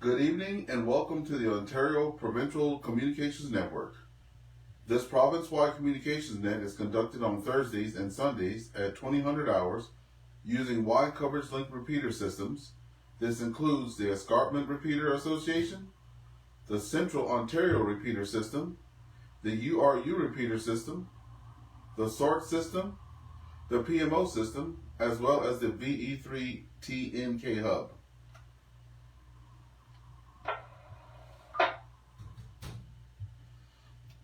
Good evening and welcome to the Ontario Provincial Communications Network. This province-wide communications net is conducted on Thursdays and Sundays at 2000 hours using wide coverage link repeater systems. This includes the Escarpment Repeater Association, the Central Ontario Repeater System, the URU Repeater System, the SORT System, the PMO System, as well as the VE3TNK Hub.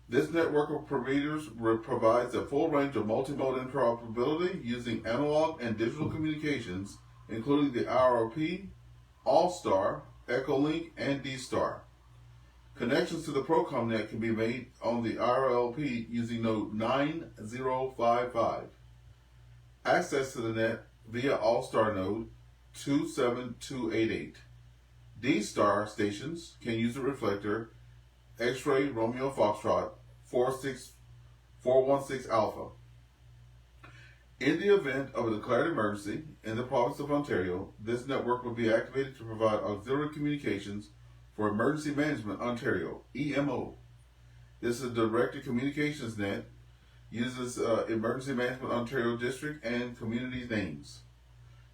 This network of repeaters provides a full range of multimode interoperability using analog and digital communications, including the IRLP, All-Star, Echolink, and D-Star. Connections to the ProCom net can be made on the IRLP using node 9055. Access to the net via All-Star node 27288. D-Star stations can use the reflector X-Ray Romeo Foxtrot 416 Alpha. In the event of a declared emergency in the province of Ontario, this network will be activated to provide auxiliary communications for Emergency Management Ontario, EMO. This is a directed communications net, uses Emergency Management Ontario District and community names.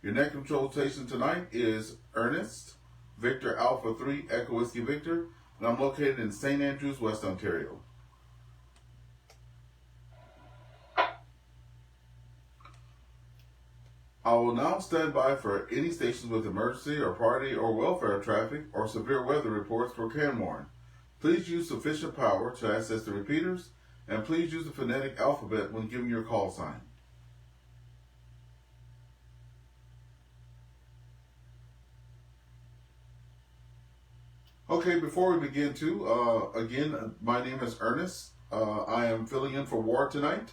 Your net control station tonight is Earnest, Victor Alpha 3 Echo Whiskey Victor, and I'm located in St. Andrews, West Ontario. I will now stand by for any stations with emergency or party or welfare traffic or severe weather reports for Canmore. Please use sufficient power to access the repeaters, and please use the phonetic alphabet when giving your call sign. Okay, before we begin again, my name is Earnest. I am filling in for Ward tonight.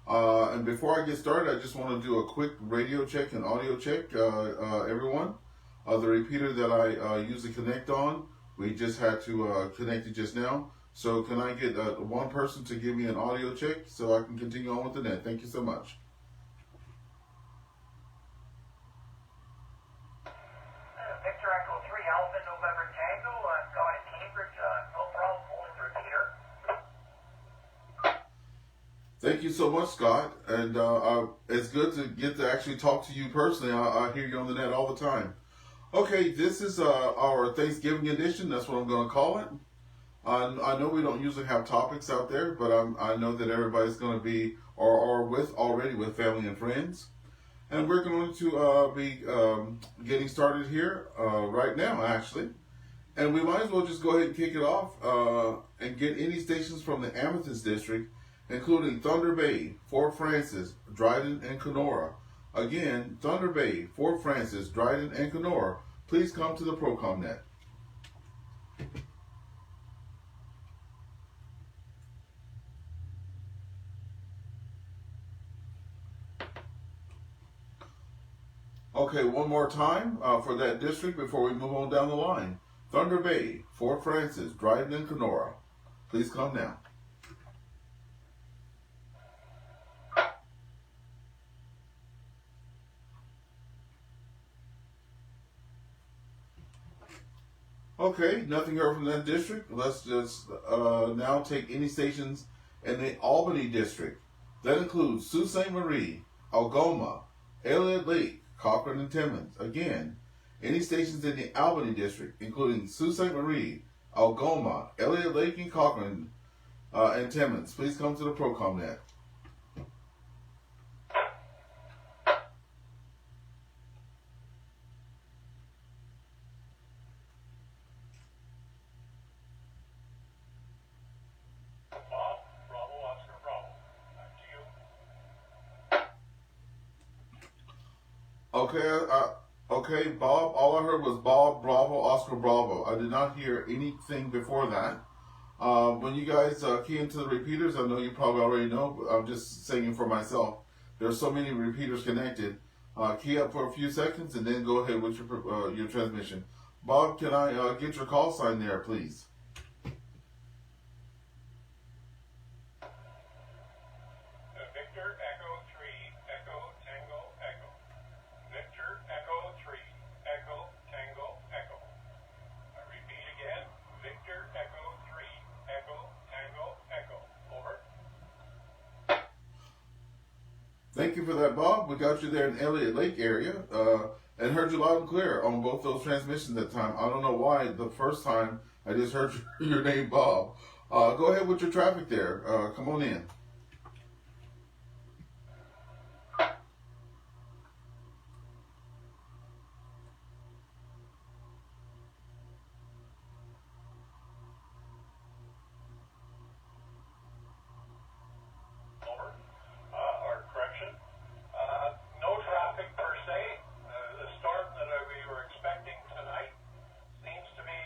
And before I get started, I just want to do a quick radio check and audio check, everyone. The repeater that I usually connect on, we just had to connect it just now. So can I get one person to give me an audio check so I can continue on with the net? Thank you so much. Victor Echo 3 Alpha November Tango, Scott in Cambridge, no problem holding the repeater. Thank you so much, Scott. And it's good to get to actually talk to you personally. I hear you on the net all the time. Okay, this is our Thanksgiving edition. That's what I'm going to call it. I know we don't usually have topics out there, but I know that everybody's going to be already with family and friends. And we're going to be getting started here right now, actually. And we might as well just go ahead and kick it off and get any stations from the Amethyst District, including Thunder Bay, Fort Francis, Dryden, and Kenora. Again, Thunder Bay, Fort Francis, Dryden, and Kenora, please come to the ProCom net. Okay, one more time for that district before we move on down the line. Thunder Bay, Fort Francis, Dryden, and Kenora, please come now. Okay, nothing heard from that district. Let's just now take any stations in the Albany district. That includes Sault Ste. Marie, Algoma, Elliott Lake, Cochrane, and Timmins. Again, any stations in the Albany district, including Sault Ste. Marie, Algoma, Elliott Lake, and Cochrane, and Timmins, please come to the ProCom net. Okay, Bob, all I heard was Bob, Bravo, Oscar, Bravo. I did not hear anything before that. When you guys key into the repeaters, I know you probably already know, but I'm just saying it for myself. There's so many repeaters connected. Key up for a few seconds and then go ahead with your transmission. Bob, can I get your call sign there, please? Victor Echo 3 Echo Tango Echo. Victor Echo 3 Echo Tango Echo. Thank you for that, Bob. We got you there in Elliott Lake area, and heard you loud and clear on both those transmissions that time. I don't know why the first time I just heard your name, Bob. Go ahead with your traffic there. Come on in. Over. Or correction. No traffic per se. The storm that we were expecting tonight seems to be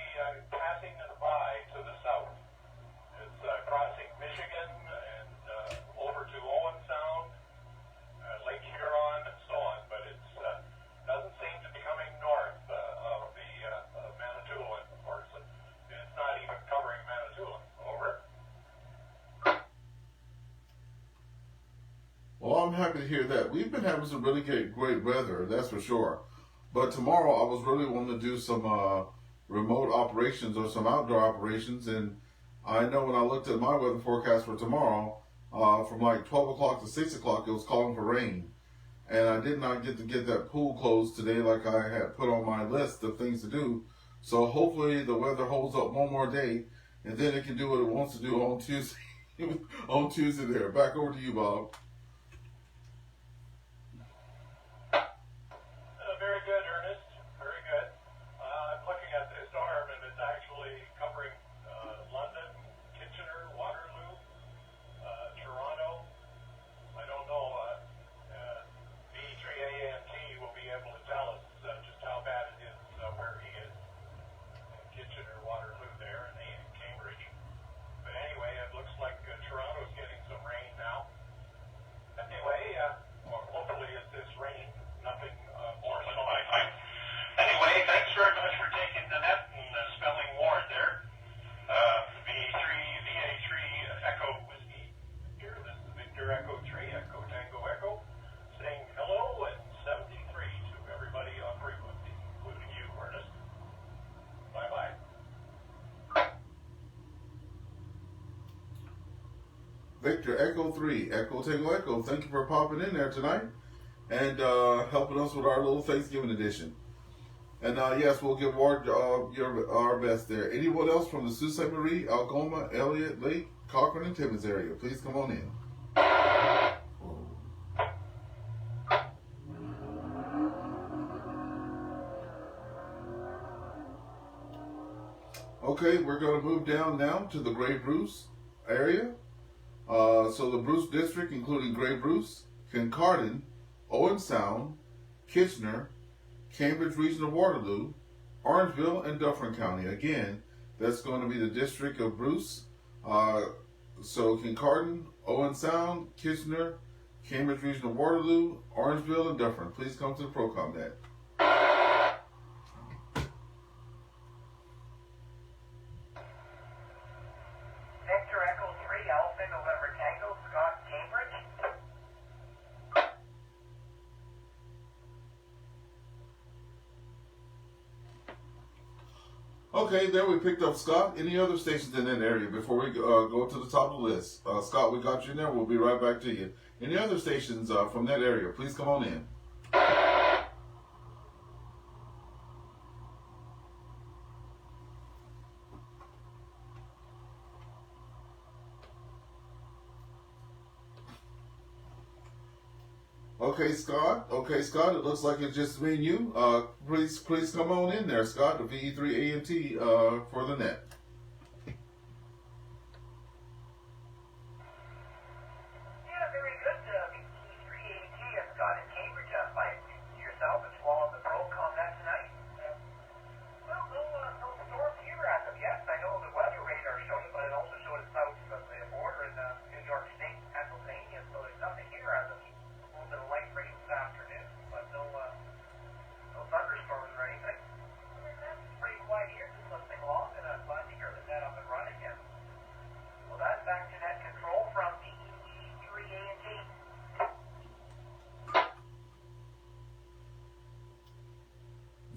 passing us by to the south. It's crossing Michigan and over to Owen Sound, Lake Huron, and so on, but it doesn't seem to be coming north of the Manitoulin portion. It's not even covering Manitoulin. Over. Well, I'm happy to hear that. We've been having some really great weather, that's for sure. But tomorrow I was really wanting to do some remote operations or some outdoor operations, and I know when I looked at my weather forecast for tomorrow, from like 12 o'clock to 6 o'clock, it was calling for rain. And I did not get to get that pool closed today like I had put on my list of things to do. So hopefully the weather holds up one more day, and then it can do what it wants to do on Tuesday. On Tuesday there. Back over to you, Bob. Very good, Ernest. Very good. I'm looking at this storm, and it's actually covering London, Kitchener, Waterloo, Toronto. I don't know. V3ANT will be able to tell us just how bad it is where he is in Kitchener, Waterloo there, and Cambridge. But anyway, it looks like Toronto's getting some rain now. Anyway, or hopefully it's this rain, nothing more than light. Anyway, thanks very much for taking the net and spelling Ward there. VA3 Echo Whiskey. Here, this is Victor Echo 3, Echo Tango Echo, saying hello and 73 to everybody on frequency, including you, Ernest. Bye-bye. Victor Echo 3, Echo Tango Echo. Thank you for popping in there tonight and helping us with our little Thanksgiving edition. And yes, we'll give Ward our best there. Anyone else from the Sault Ste. Marie, Algoma, Elliott Lake, Cochrane, and Timmins area, please come on in. Okay, we're going to move down now to the Grey Bruce area. So the Bruce District, including Grey Bruce, Kincardine, Owen Sound, Kitchener, Cambridge Region of Waterloo, Orangeville, and Dufferin County. Again, that's going to be the District of Bruce. So Kincardine, Owen Sound, Kitchener, Cambridge Region of Waterloo, Orangeville, and Dufferin. Please come to the ProCom net. Victor Echo 3, Alpha November Tango, Scott, Cambridge. Okay, there we picked up Scott. Any other stations in that area before we go to the top of the list? Scott, we got you in there. We'll be right back to you. Any other stations from that area, please come on in. Okay, Scott. It looks like it's just me and you. Please come on in there, Scott. The VE3ANT for the net. Yeah, very good. V3AT, Scott in Cambridge. By yourself as well on the ProCom net tonight. Well, no storm here as of yet. I know the weather radar showed it, but it also showed it south of the border in New York State, Pennsylvania. So there's nothing here as of yet. A little bit of light rain this afternoon, but no thunderstorms or anything. It's pretty quiet here, just listening along, and I'm glad to hear the net up and running. And well, that's back to net control from VE3ANT.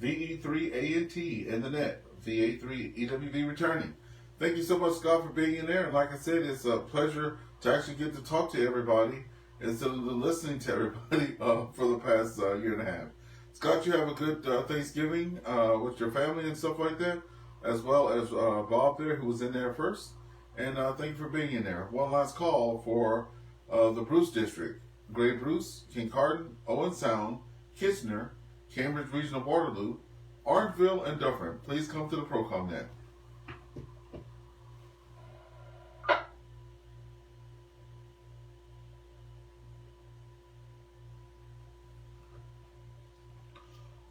VE3ANT in the net. VA3 EWV returning. Thank you so much, Scott, for being in there. And like I said, it's a pleasure to actually get to talk to everybody instead of listening to everybody for the past year and a half. Scott, you have a good Thanksgiving with your family and stuff like that, as well as Bob there, who was in there first. And thank you for being in there. One last call for the Bruce District. Gray Bruce, Kincardine, Owen Sound, Kitchener, Cambridge Regional Waterloo, Orangeville, and Dufferin. Please come to the ProCom net.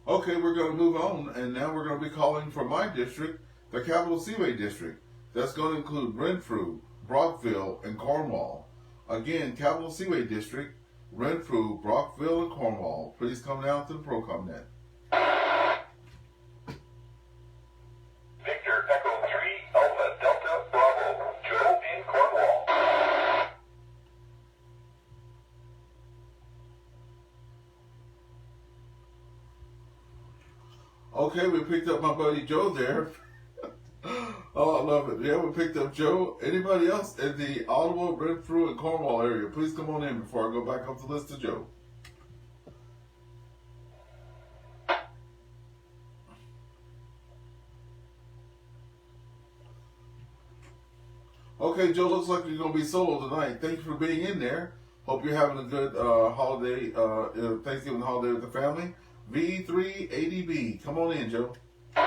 Okay, we're going to move on, and now we're going to be calling for my district, the Capital Seaway District. That's going to include Renfrew, Brockville, and Cornwall. Again, Capital Seaway District, Renfrew, Brockville, and Cornwall. Please come down to the ProCom net. Victor Echo 3 Alpha Delta Bravo, Joe in Cornwall. Okay, we picked up my buddy Joe there. Oh, I love it. Yeah, we picked up Joe. Anybody else in the Ottawa, Renfrew, and Cornwall area, please come on in before I go back up the list to Joe. Okay, Joe, looks like you're going to be solo tonight. Thank you for being in there. Hope you're having a good holiday, Thanksgiving holiday with the family. VE3ADB. Come on in, Joe. VE3EWB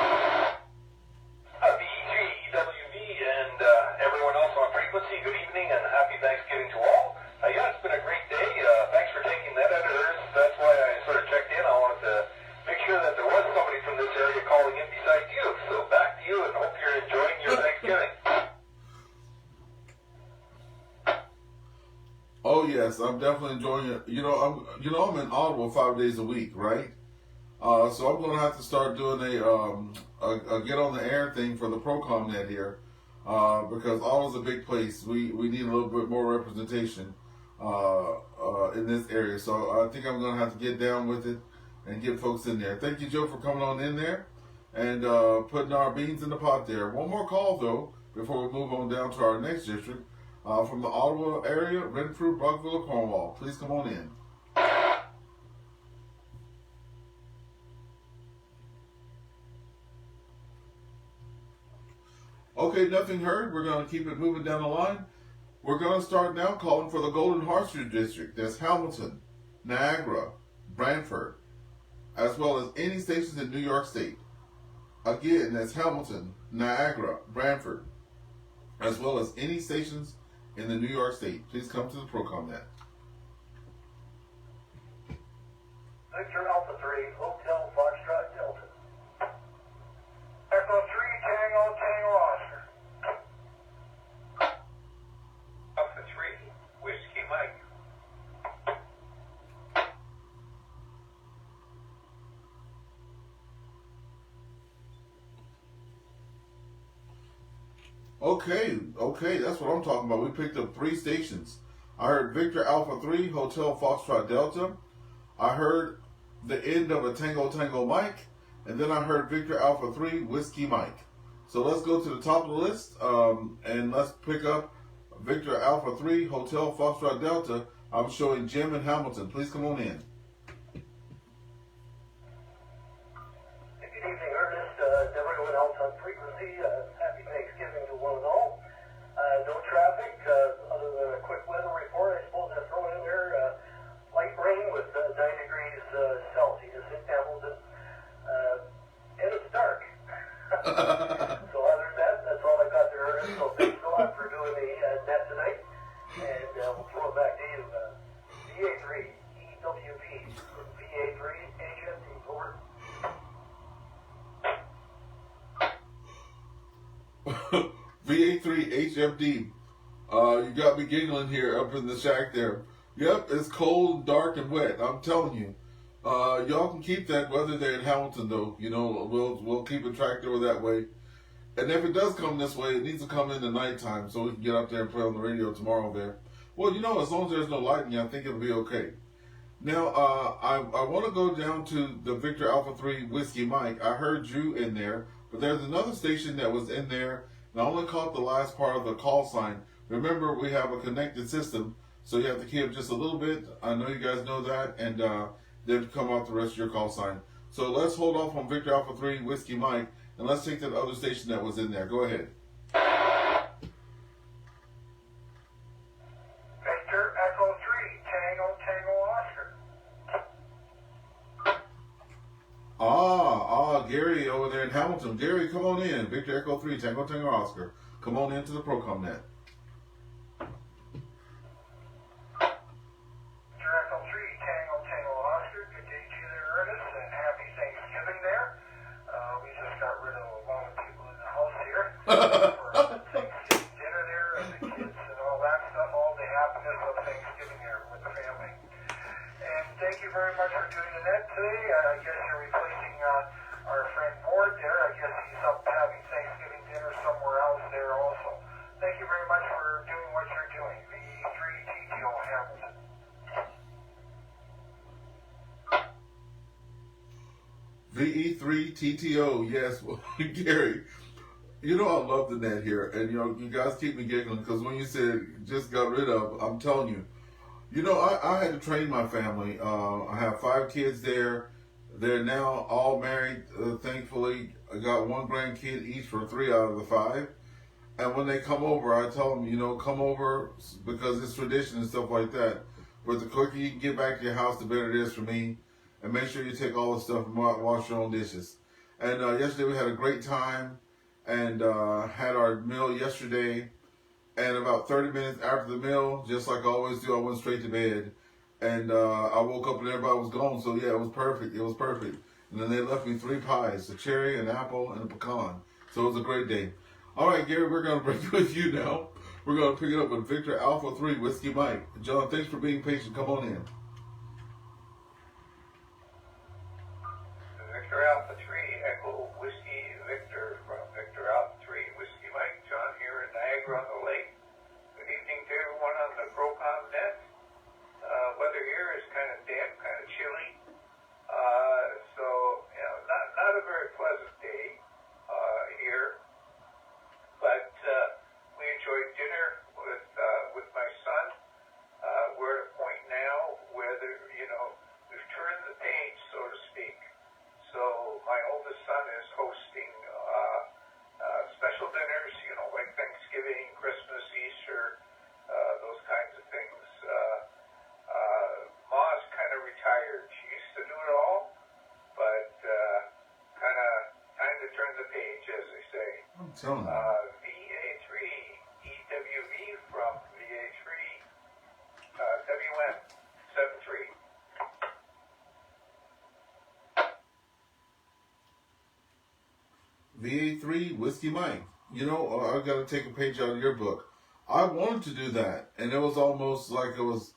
and everyone else on frequency, good evening and happy Thanksgiving to all. Yeah, it's been a great day. Thanks for taking that, editors. That's why I sort of checked in. I wanted to make sure that there was somebody from this area calling in besides you. So back to you and hope you're enjoying your Thanksgiving. Oh yes, I'm definitely enjoying it. I'm in Ottawa 5 days a week, right? So I'm going to have to start doing a get on the air thing for the ProCom net here, because Ottawa's a big place. We need a little bit more representation in this area. So I think I'm going to have to get down with it and get folks in there. Thank you, Joe, for coming on in there and putting our beans in the pot there. One more call though before we move on down to our next district. From the Ottawa area, Renfrew, Brockville, Cornwall. Please come on in. Okay, nothing heard. We're going to keep it moving down the line. We're going to start now calling for the Golden Horseshoe District. That's Hamilton, Niagara, Brantford, as well as any stations in New York State. Again, that's Hamilton, Niagara, Brantford, as well as any stations in the New York State. Please come to the ProCom net. Victor Alpha 3, Hotel Foxtrot Delta. Echo 3, Tango, Tango Oscar. Alpha 3, Whiskey Mike. Okay, that's what I'm talking about. We picked up 3 stations. I heard Victor Alpha 3, Hotel Foxtrot Delta. I heard the end of a Tango Tango Mike. And then I heard Victor Alpha 3, Whiskey Mike. So let's go to the top of the list and let's pick up Victor Alpha 3, Hotel Foxtrot Delta. I'm showing Jim in Hamilton. Please come on in. Good evening, Earnest, everyone else on frequency. Happy Thanksgiving to one and all. No traffic, other than a quick weather report. I suppose I throw in there light rain with 9 degrees Celsius in Hamilton. And it's dark. So other than that, that's all I got there, Ernest. So thanks a lot for doing the net tonight. And we'll throw it back to you. VA3, EWB, VA3, HMD, over. VA3 HFD. You got me giggling here up in the shack there. Yep, it's cold, dark, and wet. I'm telling you. Y'all can keep that weather there in Hamilton, though. We'll keep it tracked over that way. And if it does come this way, it needs to come in the nighttime so we can get up there and play on the radio tomorrow there. Well, as long as there's no lightning, I think it'll be okay. Now, I want to go down to the Victor Alpha 3 Whiskey Mike. I heard you in there, but there's another station that was in there, and I only caught the last part of the call sign. Remember, we have a connected system, So you have to key up just a little bit. I know you guys know that, and then come out the rest of your call sign. So let's hold off on Victor Alpha 3 Whiskey Mike, and let's take that other station that was in there. Go ahead. Victor Echo 3, Tango Tango Oscar. Gary over there in Hamilton. Gary, come on in. Victor Echo 3 Tango Tango Oscar. Come on into the ProCom net. Victor Echo 3, Tango Tango Oscar. Good day to you there, Earnest, and happy Thanksgiving there. We just got rid of a lot of people in the house here for Thanksgiving dinner there, and the kids and all that stuff, all the happiness of Thanksgiving there with the family. And thank you very much for doing the net today. I guess you're replacing our friend Ford there. I guess he's up having Thanksgiving dinner somewhere else there also. Thank you very much for doing what you're doing. VE3TTO Hamilton. VE3TTO, yes, well, Gary. You know I love the net here, and you guys keep me giggling because when you said just got rid of, I'm telling you. I had to train my family. I have 5 kids there. They're now all married, thankfully. I got 1 grandkid each for 3 out of the 5. And when they come over, I tell them, come over because it's tradition and stuff like that. But the quicker you can get back to your house, the better it is for me. And make sure you take all the stuff and wash your own dishes. And yesterday we had a great time and had our meal yesterday. And about 30 minutes after the meal, just like I always do, I went straight to bed. And I woke up and everybody was gone. So yeah, it was perfect. It was perfect. And then they left me 3 pies, a cherry, an apple, and a pecan. So it was a great day. All right, Gary, we're going to break with you now. We're going to pick it up with Victor Alpha 3 Whiskey Mike. John, thanks for being patient. Come on in. Victor Alpha 3, Echo Whiskey Victor from Victor Alpha 3, Whiskey Mike. John here in Niagara on the Lake. Good evening to everyone on the ProCom net. Weather here is kind of damp, kind of chilly. So, not a very pleasant day here. But we enjoyed dinner with my son. We're at a point now where we've turned the page, so to speak. So my oldest son is hosting special dinners, like Thanksgiving, Christmas, Easter, those kinds of things. Ma's kind of retired. She used to do it all, but kind of time to turn the page, as they say. I'm telling you. VA3 EWV from VA3 WM 73. VA3 Whiskey Mike. I got to take a page out of your book. I wanted to do that, and it was almost like it was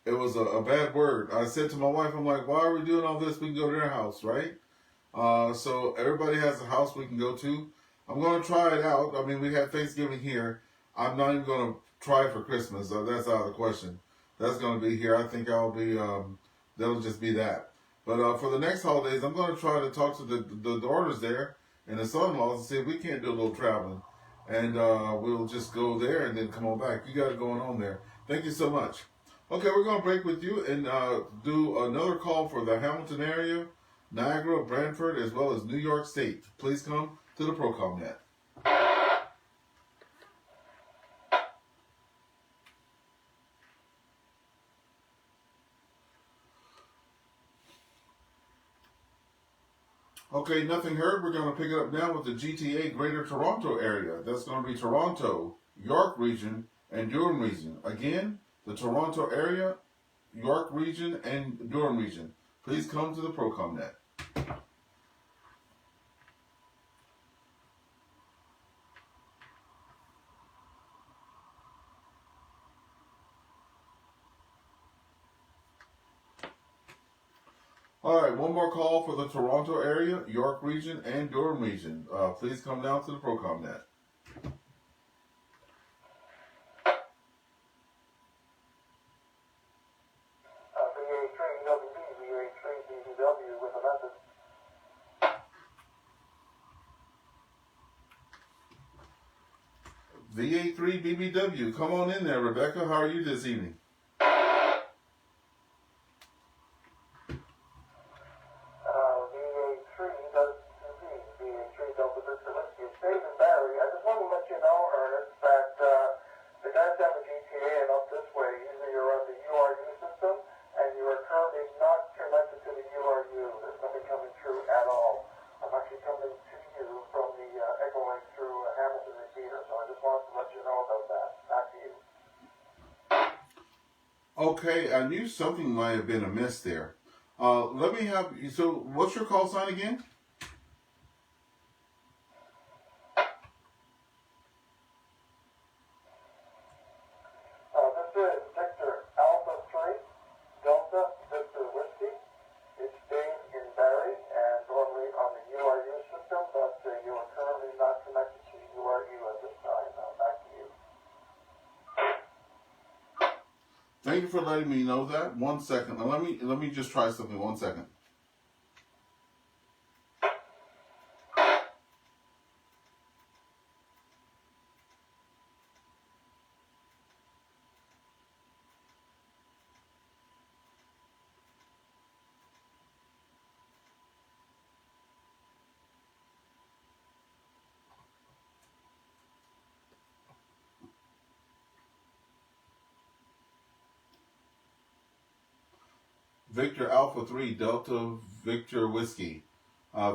a bad word. I said to my wife, I'm like, why are we doing all this? We can go to their house, right? So everybody has a house we can go to. I'm going to try it out. I mean, we had Thanksgiving here. I'm not even going to try for Christmas. That's out of the question. That's going to be here. I think I'll be, that'll just be that. But for the next holidays, I'm going to try to talk to the daughters there and the son-in-laws and see if we can't do a little traveling. And we'll just go there and then come on back. You got it going on there. Thank you so much. Okay, we're going to break with you and do another call for the Hamilton area, Niagara, Brantford, as well as New York State. Please come to the ProCom net. Okay, nothing heard. We're going to pick it up now with the GTA Greater Toronto area. That's going to be Toronto, York Region, and Durham Region. Again, the Toronto area, York Region, and Durham Region. Please come to the ProCom net. All right, one more call for the Toronto area, York Region, and Durham Region. Please come down to the ProCom net. VA3 with a message. VA3 BBW, come on in there, Rebecca. How are you this evening? going through a Hamilton repeater, so I just wanted to let you know about that. Back to you. Okay, I knew something might have been amiss there. Let me have, so what's your call sign again? This is Victor Alpha 3, Delta Victor Whiskey. It's Dave in Barrie, and normally on the URU system, but you are currently not connected to URU at this time. Back to you. Thank you for letting me know that. 1 second. Now let me just try something. 1 second. Victor Alpha 3 Delta Victor Whiskey.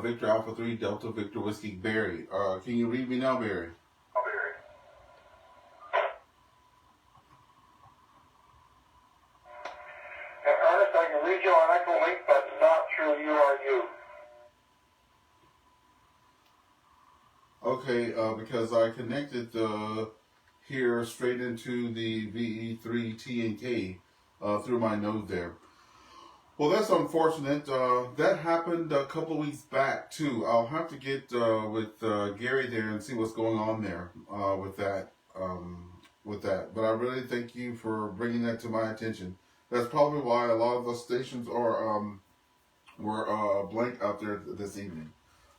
Victor Alpha 3 Delta Victor Whiskey Barry. Can you read me now, Barry? I'll be ready. Ernest, I can read you on Echo Link, but not through URU. Okay, because I connected here straight into the VE3 and K through my node there. Well, that's unfortunate. That happened a couple of weeks back too. I'll have to get with Gary there and see what's going on there with that. But I really thank you for bringing that to my attention. That's probably why a lot of the stations are were blank out there this evening.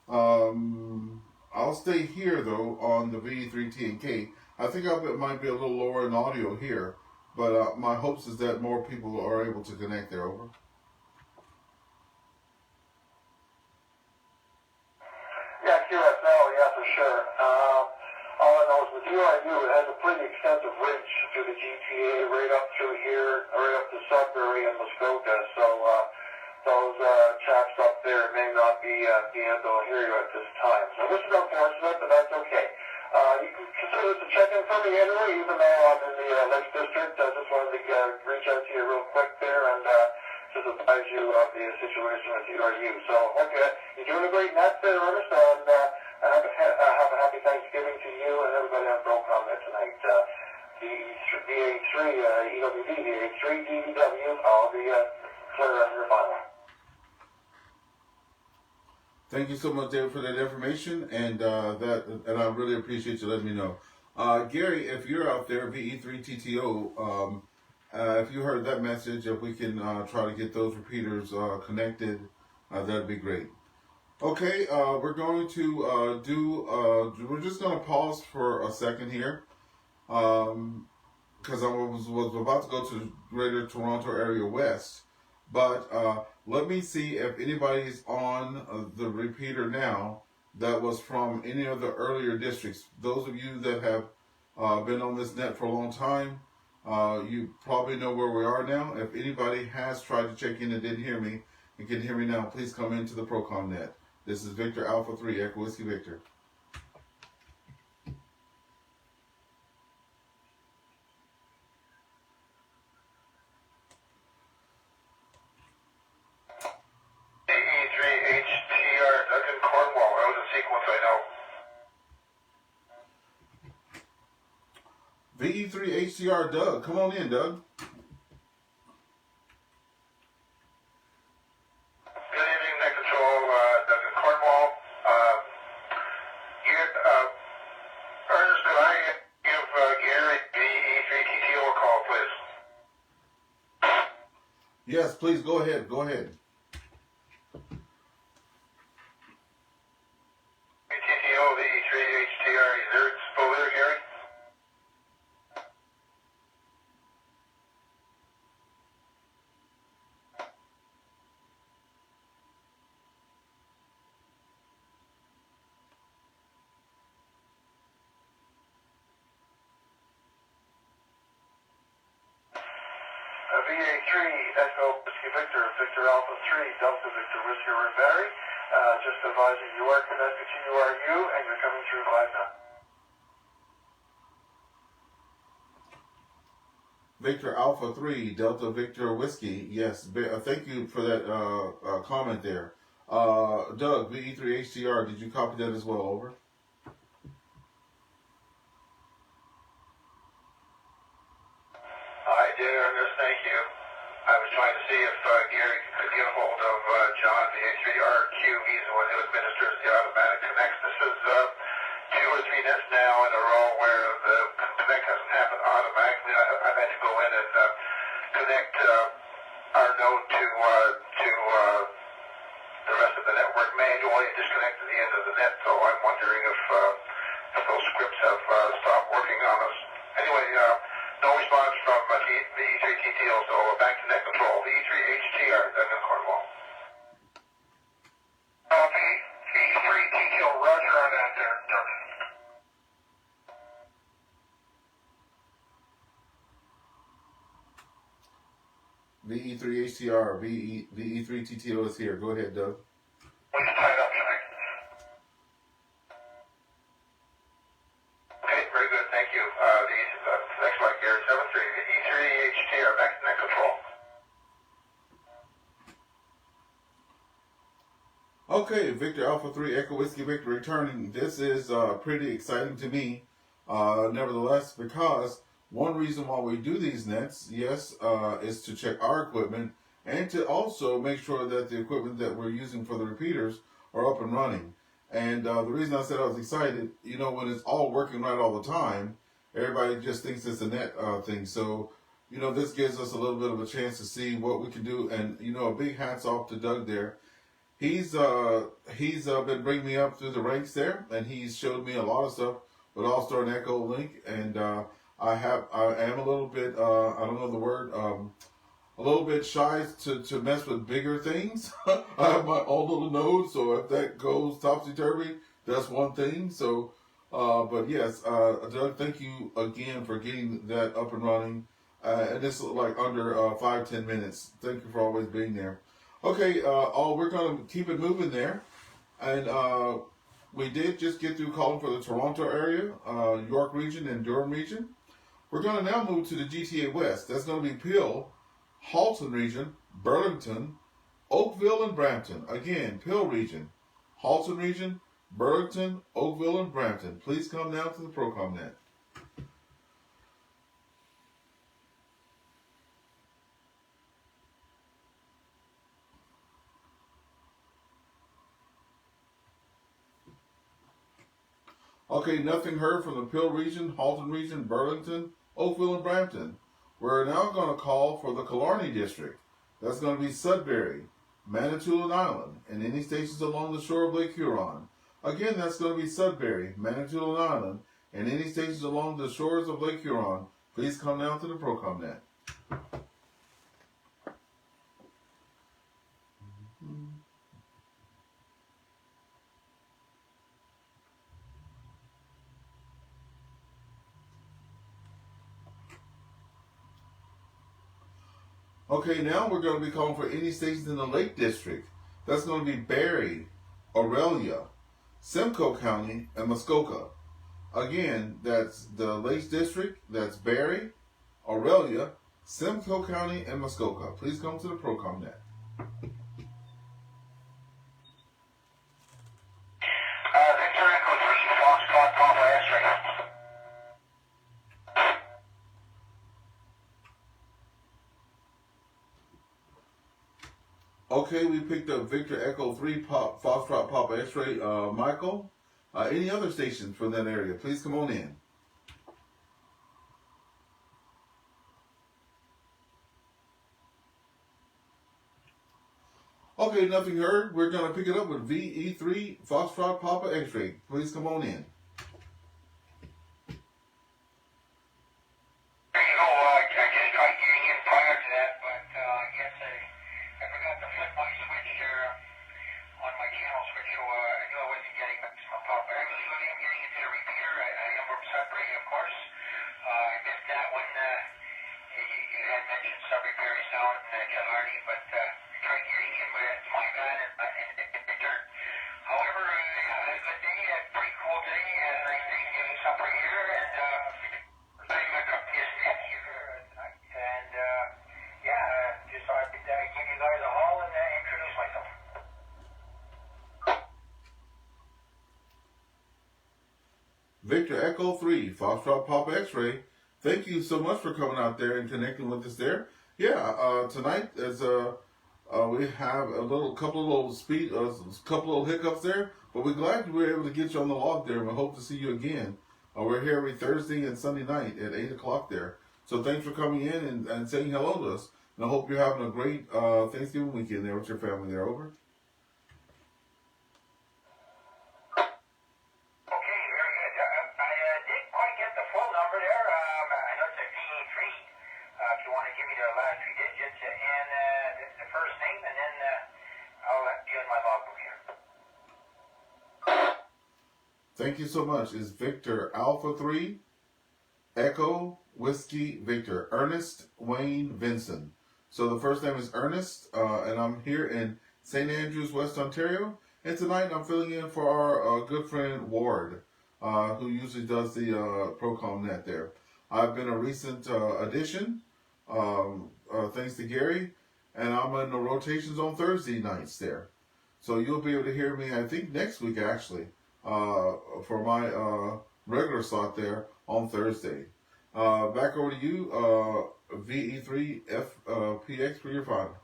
I'll stay here though on the VE3 and K. I think it might be a little lower in audio here, but my hopes is that more people are able to connect there. Over. Yeah, QSL, yeah, for sure. All I know is with URU, it has a pretty extensive reach through the GTA, right up through here, right up to Sudbury and Muskoka. So those chaps up there may not be able to hear you at this time. So this is unfortunate, but that's okay. You can consider this a check-in for me anyway, even though I'm in the Lakes District. I just wanted to reach out to you real quick there and just advise you of the situation with URU. So hope you're doing a great net there, Ernest, and have a happy Thanksgiving to you and everybody on ProCom there tonight. The VA3 EWD, VA3 DDW, I'll be clear on your final. Thank you so much, David, for that information, and I really appreciate you letting me know. Gary, if you're out there, VE3TTO, if you heard that message, if we can try to get those repeaters connected, that'd be great. Okay, we're going to we're just going to pause for a second here, because I was about to go to Greater Toronto Area West, but let me see if anybody's on the repeater now that was from any of the earlier districts. Those of you that have been on this net for a long time, you probably know where we are now. If anybody has tried to check in and didn't hear me and can hear me now, please come into the ProCom net. This is Victor Alpha 3, Echo Whiskey Victor. VE3HCR Doug, come on in, Doug. Good evening, Net Control, Doug in Cornwall. Ernest, could I give Gary the E3TTO a call, please? Yes, please go ahead. Go ahead. TTO, the E3HTR, is there still there, Gary? VA3, Echo Whiskey Victor, Victor Alpha 3, Delta Victor Whiskey Riveri. Just advising you are connected to URU and you're coming through live now. Victor Alpha 3, Delta Victor Whiskey. Yes, thank you for that comment there. Doug, VE3HTR, did you copy that as well? Over. I did, Ernest, thank you. I was trying to see if Gary could get a hold of John, the A3RQ. He's the one who administers the automatic connects. This is 2 or 3 nets now in a row where the connect hasn't happened automatically. I've had to go in and connect our node to the rest of the network manually and disconnect to the end of the net. So I'm wondering if those scripts have stopped working on us. Anyway, no response from the E3TTO, so back to net control. The E3HTR, Duncan Cornwall. The E3TTO, roger on that there, Duncan. VE3HTR, VE3TTO is here. Go ahead, Doug. We can tie it up tonight. Okay, very good, thank you. Next slide, Gary, 7-3, the E3HTR, back to net control. Okay, Victor Alpha 3, Echo Whiskey Victor returning. This is pretty exciting to me, nevertheless, because one reason why we do these nets, yes, is to check our equipment and to also make sure that the equipment that we're using for the repeaters are up and running. And the reason I said I was excited, you know, when it's all working right all the time, everybody just thinks it's a net thing. So, you know, this gives us a little bit of a chance to see what we can do. And, you know, a big hats off to Doug there. He's been bringing me up through the ranks there, and he's showed me a lot of stuff with All-Star and Echo Link. And I am a little bit, I don't know the word, a little bit shy to mess with bigger things. I have my own little node, so if that goes topsy-turvy, that's one thing. So, but yes, Doug, thank you again for getting that up and running. And it's like under 5-10 minutes. Thank you for always being there. Okay, we're going to keep it moving there. And we did just get through calling for the Toronto area, York region, and Durham region. We're going to now move to the GTA West. That's going to be Peel, Halton region, Burlington, Oakville, and Brampton. Again, Peel region, Halton region, Burlington, Oakville, and Brampton. Please come now to the ProCom net. Okay, nothing heard from the Peel region, Halton region, Burlington, Oakville, and Brampton. We're now going to call for the Killarney district. That's going to be Sudbury, Manitoulin Island, and any stations along the shore of Lake Huron. Again, that's going to be Sudbury, Manitoulin Island, and any stations along the shores of Lake Huron. Please come now to the ProCom net. Okay, now we're going to be calling for any stations in the Lake District. That's going to be Barrie, Aurelia, Simcoe County, and Muskoka. Again, that's the Lakes District. That's Barrie, Aurelia, Simcoe County, and Muskoka. Please come to the ProCom net. Victor Echo 3, Foxtrot, Papa X-ray. Okay, we picked up Victor Echo 3, Foxtrot, Papa X-ray. Michael, any other stations from that area? Please come on in. Okay, nothing heard. We're going to pick it up with VE3, Foxtrot, Papa X-ray. Please come on in. There you go. I just tried getting in prior to that, but I guess I forgot to flip my switch there on my channel switch, so I knew I wasn't getting maximum power. But I really am getting into the repeater. I am from Sudbury, of course. I missed that one. You had mentioned Sudbury, Parry Sound, and Killarney, but tried getting in, but it's my bad, and it returned. Victor Echo 3, Foxtrot Pop X-Ray. Thank you so much for coming out there and connecting with us there. Yeah, tonight is we have couple of little hiccups there, but we're glad we were able to get you on the log there, and we hope to see you again. We're here every Thursday and Sunday night at 8 o'clock there. So thanks for coming in and saying hello to us. And I hope you're having a great Thanksgiving weekend there with your family there. Over. Okay, very good. I didn't quite get the full number there. I know it's a VA3. If you want to give me the last three digits and the first name, and then I'll be in my logbook here. Thank you so much. It's Victor Alpha 3, Echo Whiskey Victor, Earnest Wayne Vinson. So the first name is Earnest, and I'm here in St. Andrews, West Ontario. And tonight I'm filling in for our good friend Ward, who usually does the ProCom net there. I've been a recent addition, thanks to Gary, and I'm in the rotations on Thursday nights there. So you'll be able to hear me, I think, next week actually, for my regular slot there on Thursday. Back over to you, VE3FPX for your file.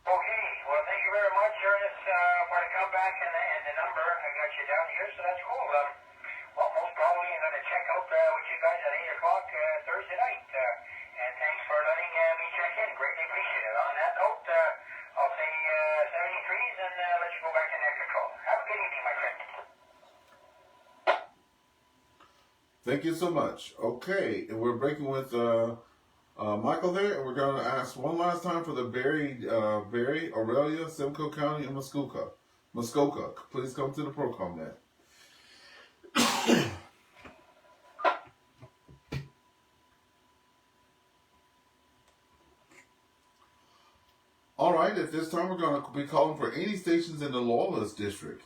Okay, well, thank you very much, Ernest, for the comeback and the number. I got you down here, so that's cool. Well, most probably I'm going to check out with you guys at 8 o'clock Thursday night. And thanks for letting me check in. Greatly appreciate it. On that note, I'll say 73s and let you go back to next call. Have a good evening, my friend. Thank you so much. Okay, and we're breaking with Michael there, and we're going to ask one last time for the Barry, Aurelia, Simcoe County, and Muskoka. Please come to the ProCom net. All right, at this time we're going to be calling for any stations in the Loyalist District.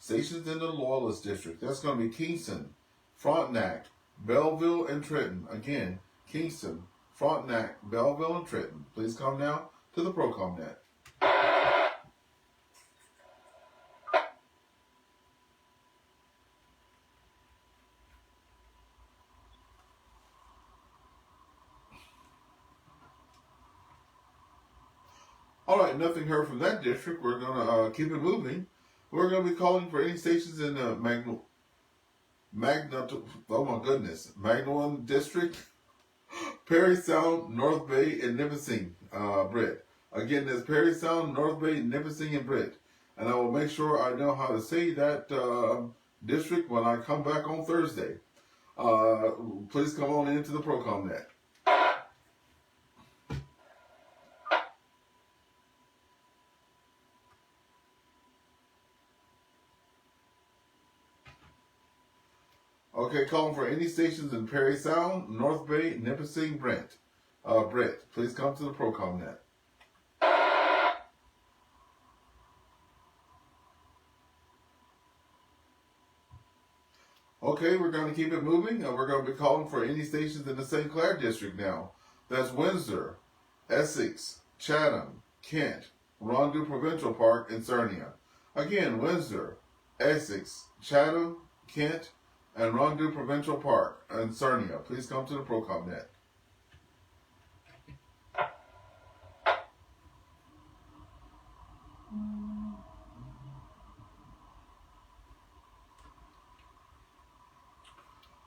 Stations in the Loyalist District. That's going to be Kingston, Frontenac, Belleville, and Trenton. Again, Kingston, Frontenac, Belleville, and Trenton. Please come now to the ProCom net. All right, nothing heard from that district. We're going to keep it moving. We're going to be calling for any stations in the Magnolia District, Perry Sound, North Bay, and Nipissing, Britt. Again, there's Perry Sound, North Bay, Nipissing, and Britt. And I will make sure I know how to say that district when I come back on Thursday. Please come on into the ProCom net. Okay, calling for any stations in Perry Sound, North Bay, Nipissing, Brett. Please come to the ProCom net. Okay, we're going to keep it moving. We're going to be calling for any stations in the St. Clair district now. That's Windsor, Essex, Chatham, Kent, Rondeau Provincial Park, and Sarnia. Again, Windsor, Essex, Chatham, Kent, and Rondeau Provincial Park and Sarnia. Please come to the ProCom net.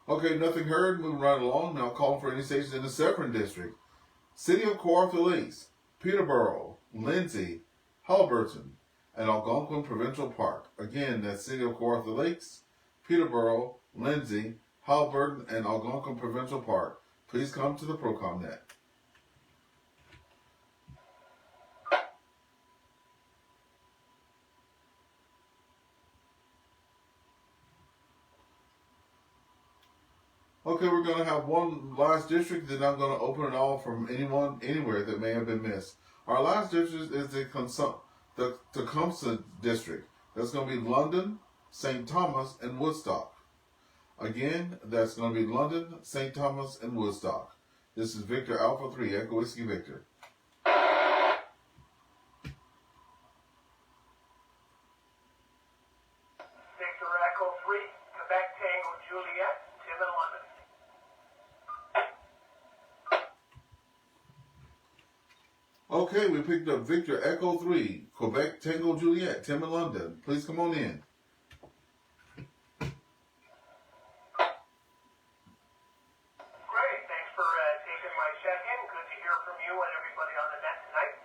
Okay, nothing heard. Moving right along. Now calling for any stations in the Severn District. City of Kawartha Lakes, Peterborough, Lindsay, Halliburton, and Algonquin Provincial Park. Again, that's City of Kawartha Lakes, Peterborough, Lindsay, Halliburton, and Algonquin Provincial Park. Please come to the ProCom net. Okay, we're going to have one last district, then I'm going to open it all from anyone, anywhere that may have been missed. Our last district is the Tecumseh district. That's going to be London, St. Thomas, and Woodstock. Again, that's going to be London, St. Thomas, and Woodstock. This is Victor Alpha 3, Echo Whiskey Victor. Okay, we picked up Victor Echo 3, Quebec Tango Juliet, Tim in London. Please come on in. Great. Thanks for taking my check-in. Good to hear from you and everybody on the net tonight.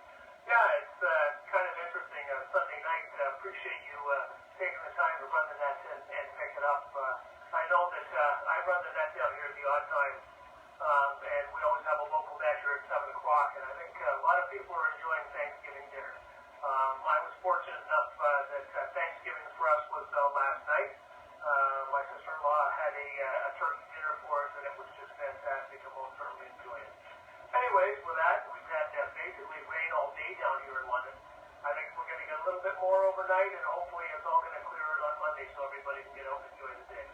Yeah, it's kind of interesting. Sunday night. Appreciate you taking the time to run the net and pick it up. I know that I run the net down here at the odd times, and we always have a local net here at 7 o'clock, and I think a lot of people are enjoying Thanksgiving dinner. I was fortunate enough that Thanksgiving for us was last night. My sister-in-law had a turkey dinner for us, and it was just fantastic. I most certainly enjoyed it. Anyways, with that, we've had basically rain all day down here in London. I think we're going to get a little bit more overnight, and hopefully it's all going to clear it on Monday so everybody can get out and enjoy the day.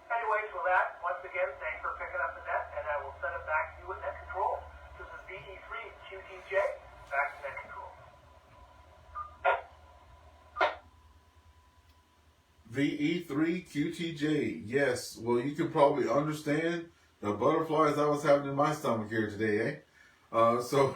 Anyways, with that, once again, thanks for picking up the net, and I will send it back to you at net control. This is VE3QTJ, back to net control. VE3QTJ. Yes, well, you can probably understand the butterflies I was having in my stomach here today, eh? So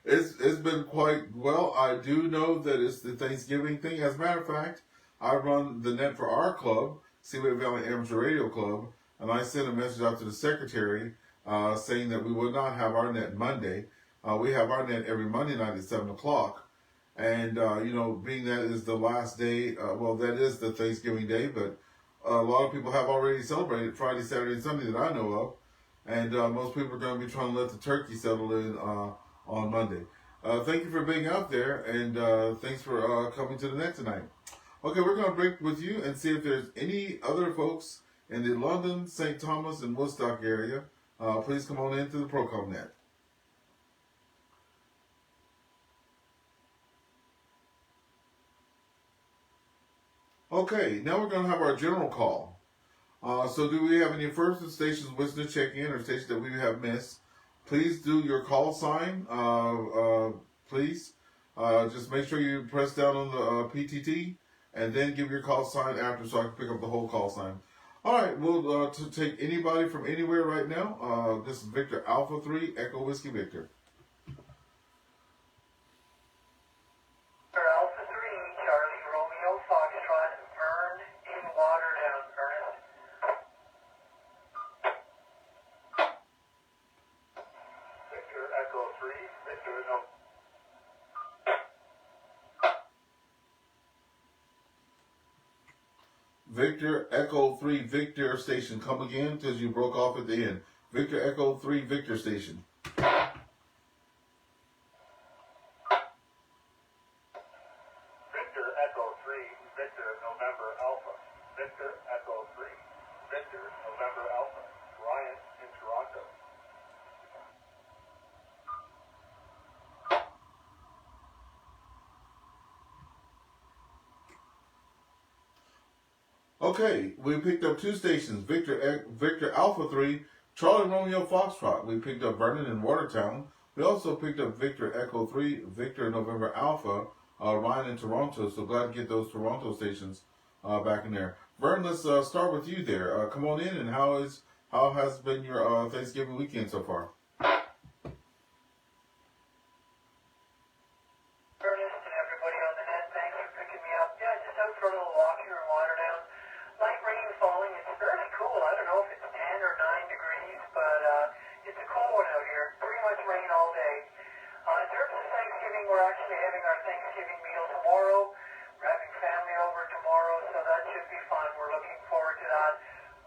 it's been quite well. I do know that it's the Thanksgiving thing. As a matter of fact, I run the net for our club, Seaway Valley Amateur Radio Club, and I sent a message out to the secretary saying that we would not have our net Monday. We have our net every Monday night at 7 o'clock. And, being that is the last day, that is the Thanksgiving day, but a lot of people have already celebrated Friday, Saturday, and Sunday that I know of. And most people are going to be trying to let the turkey settle in on Monday. Thank you for being out there, and thanks for coming to the net tonight. Okay, we're going to break with you and see if there's any other folks in the London, St. Thomas, and Woodstock area. Please come on into the ProCom net. Okay, now we're going to have our general call. So do we have any first stations wishing to check in or stations that we have missed? Please do your call sign, please. Just make sure you press down on the PTT and then give your call sign after so I can pick up the whole call sign. All right, we'll take anybody from anywhere right now. This is Victor Alpha 3, Echo Whiskey Victor. Alpha 3, Charlie Romeo Foxtrot, Vern in Waterdown, Earnest. Victor Echo 3, Victor no. Victor Echo 3 Victor Station. Come again because you broke off at the end. Victor Echo 3 Victor Station. Victor Echo 3, Victor November Alpha. Victor Echo 3, Victor November Alpha. Ryan in Toronto. Okay, we picked up two stations. Victor Alpha 3, Charlie Romeo Foxtrot. We picked up Vernon in Watertown. We also picked up Victor Echo 3, Victor November Alpha, Ryan in Toronto. So glad to get those Toronto stations back in there. Vern, let's start with you there. Come on in, and how has been your Thanksgiving weekend so far? Ernest and everybody on the net, thanks for picking me up. Yeah, just out for a little walk here in Waterdown. Light rain falling. It's fairly cool. I don't know if it's 10 or 9 degrees, but it's a cool one out here. Pretty much rain all day. In terms of Thanksgiving, we're actually having our Thanksgiving meal tomorrow. We're having family over tomorrow, so that should be fun. We're looking forward to that.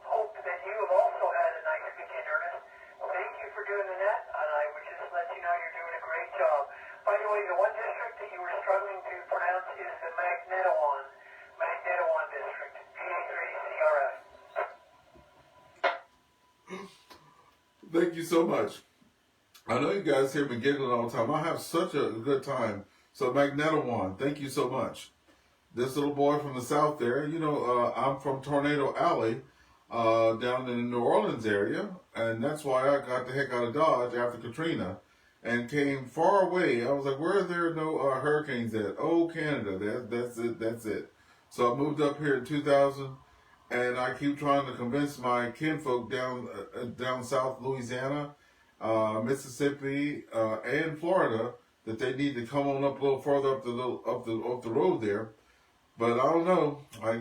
Hope that you have also had a nice weekend, Ernest. Thank you for doing the net, and I would just let you know you're doing a great job. By the way, the one district that you were struggling to pronounce is the Magnetawan district, PA3CRF. Thank you so much. I know you guys hear me giggling all the time. I have such a good time. So Magnetawan, thank you so much. This little boy from the south there, I'm from Tornado Alley down in the New Orleans area, and that's why I got the heck out of Dodge after Katrina and came far away. I was like, where are there no hurricanes at? Oh, Canada, that's it. So I moved up here in 2000, and I keep trying to convince my kinfolk down South Louisiana, Mississippi, and Florida that they need to come on up a little farther up the road there. But I don't know. I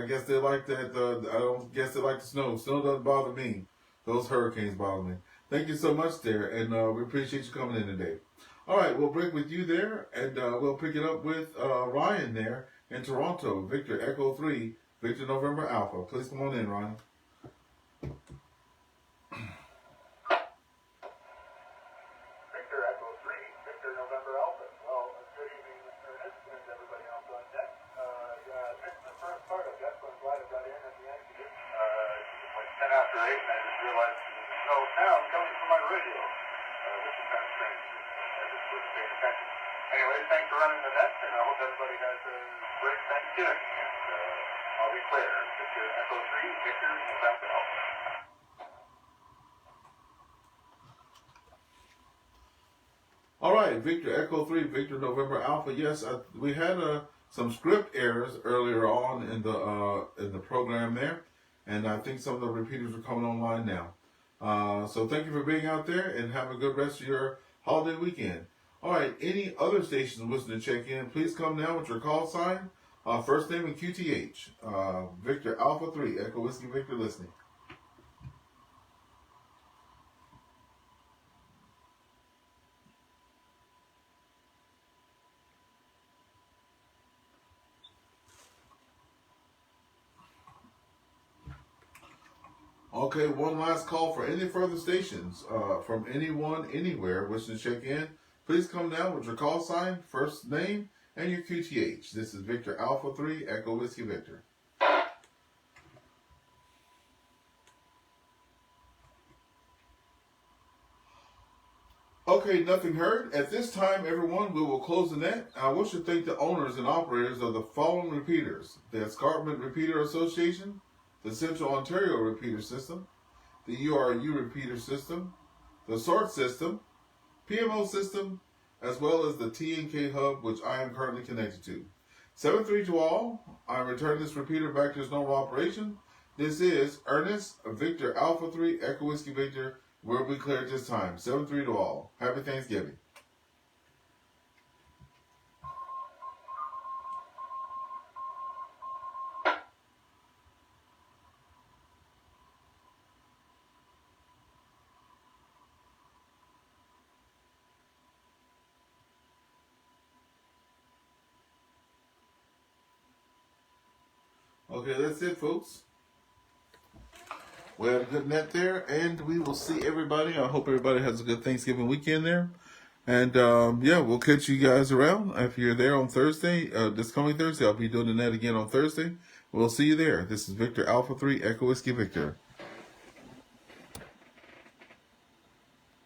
guess they like that. I don't guess they like the snow. Snow doesn't bother me. Those hurricanes bother me. Thank you so much there, and we appreciate you coming in today. All right, we'll break with you there, and we'll pick it up with Ryan there in Toronto. Victor Echo 3, Victor November Alpha. Please come on in, Ryan. Victor Echo 3, Victor November Alpha. Well, good evening, Ernest, and everybody else on deck. Missed the first part of that, so I'm glad I got in at the end of it. It was like 10 after 8, and I just realized there was no sound coming from my radio, which is kind of strange. I just wasn't paying attention. Anyway, thanks for running the net, and I hope everybody has a great Thanksgiving. And I'll be clear. Victor Echo 3, Victor November Alpha. All right, Victor Echo 3, Victor November Alpha. Yes, we had some script errors earlier on in the program there, and I think some of the repeaters are coming online now. So thank you for being out there, and have a good rest of your holiday weekend. All right, any other stations wishing to check in, please come now with your call sign, first name and QTH. Victor Alpha 3, Echo Whiskey Victor listening. Okay, one last call for any further stations from anyone, anywhere wishing to check in. Please come down with your call sign, first name, and your QTH. This is Victor Alpha 3, Echo Whiskey Victor. Okay, nothing heard. At this time, everyone, we will close the net. I wish to thank the owners and operators of the following repeaters: the Escarpment Repeater Association, the Central Ontario Repeater System, the URU Repeater System, the SORT System, PMO System, as well as the TNK Hub, which I am currently connected to. 7-3 to all. I'm returning this repeater back to its normal operation. This is Earnest, Victor Alpha 3, Echo Whiskey Victor. We'll be clear at this time. 7-3 to all. Happy Thanksgiving. Okay, that's it, folks. We had a good net there, and we will see everybody. I hope everybody has a good Thanksgiving weekend there. And, yeah, we'll catch you guys around. If you're there on Thursday, this coming Thursday, I'll be doing the net again on Thursday. We'll see you there. This is Victor Alpha 3, Echo Whiskey Victor.